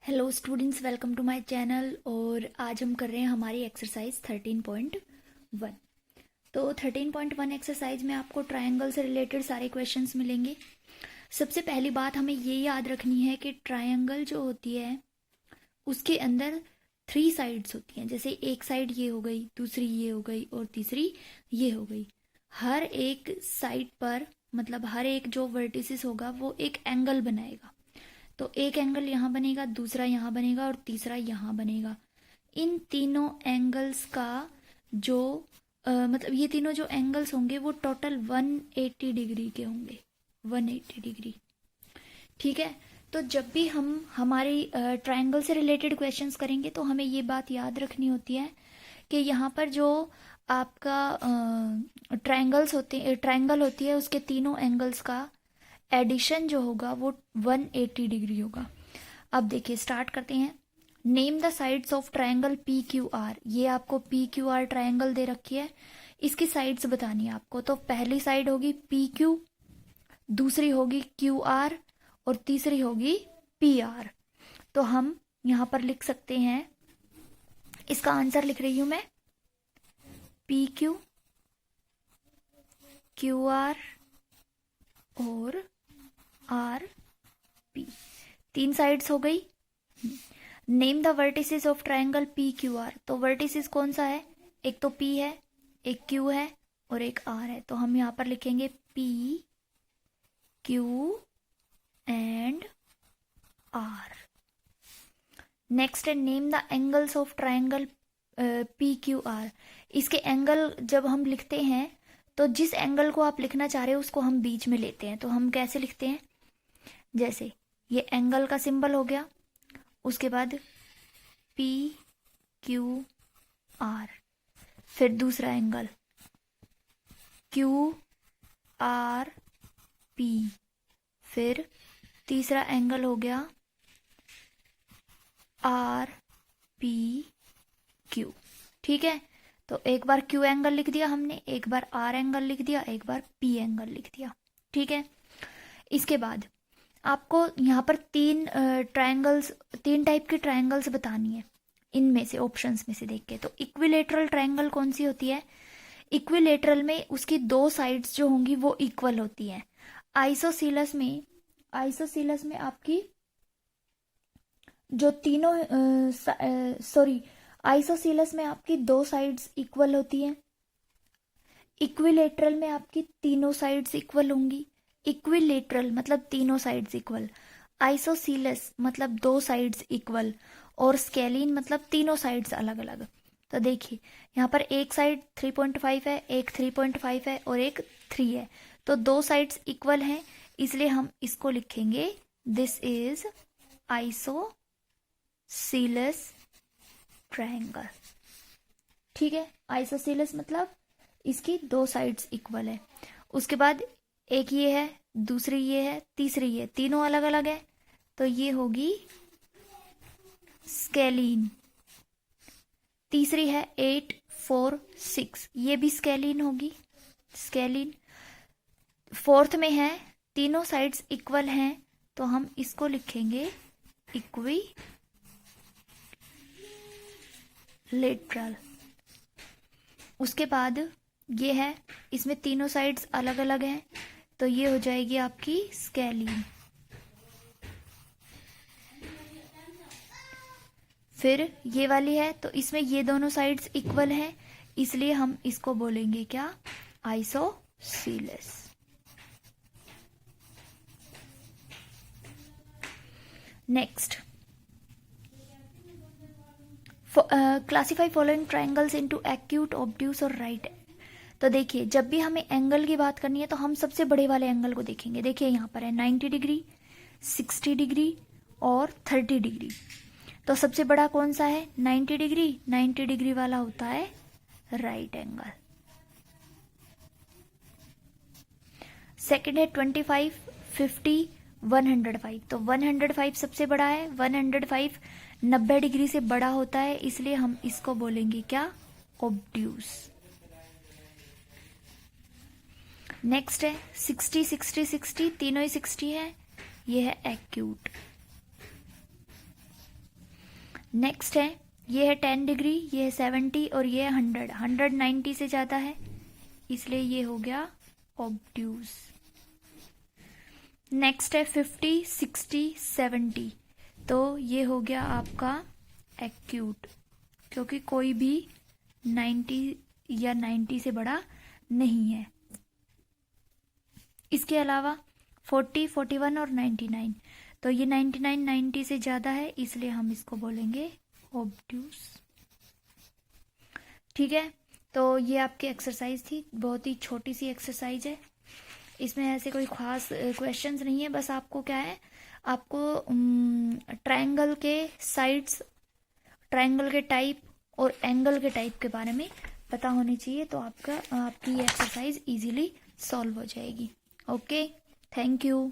Hello students, welcome to my channel. और आज हम कर रहे हैं हमारी एक्सरसाइज 13.1। तो 13.1 एक्सरसाइज में आपको ट्रायंगल से रिलेटेड सारे क्वेश्चंस मिलेंगे। सबसे पहली बात हमें ये याद रखनी है कि ट्रायंगल जो होती है उसके अंदर 3 साइड्स होती हैं। जैसे एक साइड ये हो गई, दूसरी ये हो गई और तीसरी ये हो गई। हर एक साइड पर मतलब हर एक जो वर्टिसेस होगा वो एक एंगल बनाएगा। तो एक एंगल यहाँ बनेगा, दूसरा यहाँ बनेगा और तीसरा यहाँ बनेगा। इन तीनों एंगल्स का जो मतलब ये तीनों जो एंगल्स होंगे वो टोटल 180 डिग्री के होंगे। 180 डिग्री, ठीक है। तो जब भी हम हमारी ट्रायंगल से रिलेटेड क्वेश्चंस करेंगे तो हमें ये बात याद रखनी होती है कि यहाँ पर जो आपका ट्रायंगल होती है उसके तीनों एंगल्स का एडिशन जो होगा वो 180 डिग्री होगा। अब देखिए, स्टार्ट करते हैं। Name the sides of triangle P Q are. ये आपको पी क्यू आर ट्रायंगल दे रखी है, इसकी साइड्स बतानी है आपको। तो पहली साइड होगी पी क्यू, दूसरी होगी क्यू आर और तीसरी होगी पी आर। तो हम यहां पर लिख सकते हैं, इसका आंसर लिख रही हूं मैं, पी क्यू, क्यू आर और आर पी। 3 साइड्स हो गई। Name the vertices of triangle P Q are. तो वर्टिसेस कौन सा है? एक तो पी है, एक क्यू है और एक आर है। तो हम यहां पर लिखेंगे P Q and R. Next है name the angles of triangle P Q R. इसके एंगल जब हम लिखते हैं तो जिस एंगल को आप लिखना चाह रहे हो उसको हम बीच में लेते हैं। तो हम कैसे लिखते हैं? जैसे ये एंगल का सिंबल हो गया, उसके बाद पी क्यू आर, फिर दूसरा एंगल क्यू आर पी, फिर तीसरा एंगल हो गया आर पी क्यू। ठीक है, तो एक बार क्यू एंगल लिख दिया हमने, एक बार आर एंगल लिख दिया, एक बार पी एंगल लिख दिया। ठीक है, इसके बाद आपको यहाँ पर 3 टाइप की ट्रायंगल्स बतानी है इनमें से, ऑप्शंस में से देख के। तो इक्विलेटरल ट्रायंगल कौन सी होती है? इक्विलेटरल में उसकी 2 साइड्स जो होंगी वो इक्वल होती हैं। आइसोसीलस में आपकी जो तीनों आइसोसीलस में आपकी 2 साइड्स इक्वल होती हैं। इक्विलेटरल में आपकी तीनों साइड्स इक्वल होंगी। इक्विलेटरल मतलब तीनों साइड्स इक्वल, आइसोसीलस मतलब 2 साइड्स इक्वल और स्केलिन मतलब तीनों साइड्स अलग अलग। तो देखिए यहाँ पर एक साइड 3.5 है, एक 3.5 है और एक 3 है। तो 2 साइड्स इक्वल हैं, इसलिए हम इसको लिखेंगे दिस इज आइसोसीलस ट्रायंगल। ठीक है, आइसोसीलस मतलब इसकी 2 साइड्स इक्वल है। उसके बाद एक ये है, दूसरी ये है, तीसरी ये, तीनों अलग अलग है। तो ये होगी स्केलीन। तीसरी है 8, 4, 6, ये भी स्केलीन होगी, स्केलीन। फोर्थ में है तीनों साइड्स इक्वल हैं, तो हम इसको लिखेंगे इक्विलेटरल। उसके बाद ये है, इसमें तीनों साइड्स अलग अलग हैं, तो ये हो जाएगी आपकी स्केलीन। फिर ये वाली है, तो इसमें ये दोनों साइड्स इक्वल हैं, इसलिए हम इसको बोलेंगे क्या? Isosceles. Next, classify following triangles into acute, obtuse और राइट। तो देखिए, जब भी हमें एंगल की बात करनी है तो हम सबसे बड़े वाले एंगल को देखेंगे। देखिए यहाँ पर है 90 डिग्री, 60 डिग्री और 30 डिग्री। तो सबसे बड़ा कौन सा है? 90 डिग्री। 90 डिग्री वाला होता है राइट एंगल। सेकंड है 25, 50, 105। तो 105 सबसे बड़ा है। 105 90 डिग्री से बड़ा होता है, इसलिए हम इसको बोलेंगे क्या? ऑब्ट्यूस। नेक्स्ट है 60, 60, 60, तीनों ही 60 है, ये है एक्यूट। नेक्स्ट है, ये है 10 डिग्री, ये है 70 और ये है 100। 100 90 से ज़्यादा है, इसलिए ये हो गया ऑब्ट्यूज। नेक्स्ट है 50, 60, 70, तो ये हो गया आपका एक्यूट, क्योंकि कोई भी 90 या 90 से बड़ा नहीं है। इसके अलावा 40, 41 और 99, तो ये 99 90 से ज़्यादा है, इसलिए हम इसको बोलेंगे ऑब्ट्यूज। ठीक है, तो ये आपकी एक्सरसाइज थी, बहुत ही छोटी सी एक्सरसाइज है, इसमें ऐसे कोई खास क्वेश्चंस नहीं है। बस आपको क्या है, आपको ट्रायंगल के साइड्स, ट्रायंगल के टाइप और एंगल के टाइप के बारे में पता होनी चाहिए, तो आपकी एक्सरसाइज इजीली सॉल्व हो जाएगी। Okay, thank you.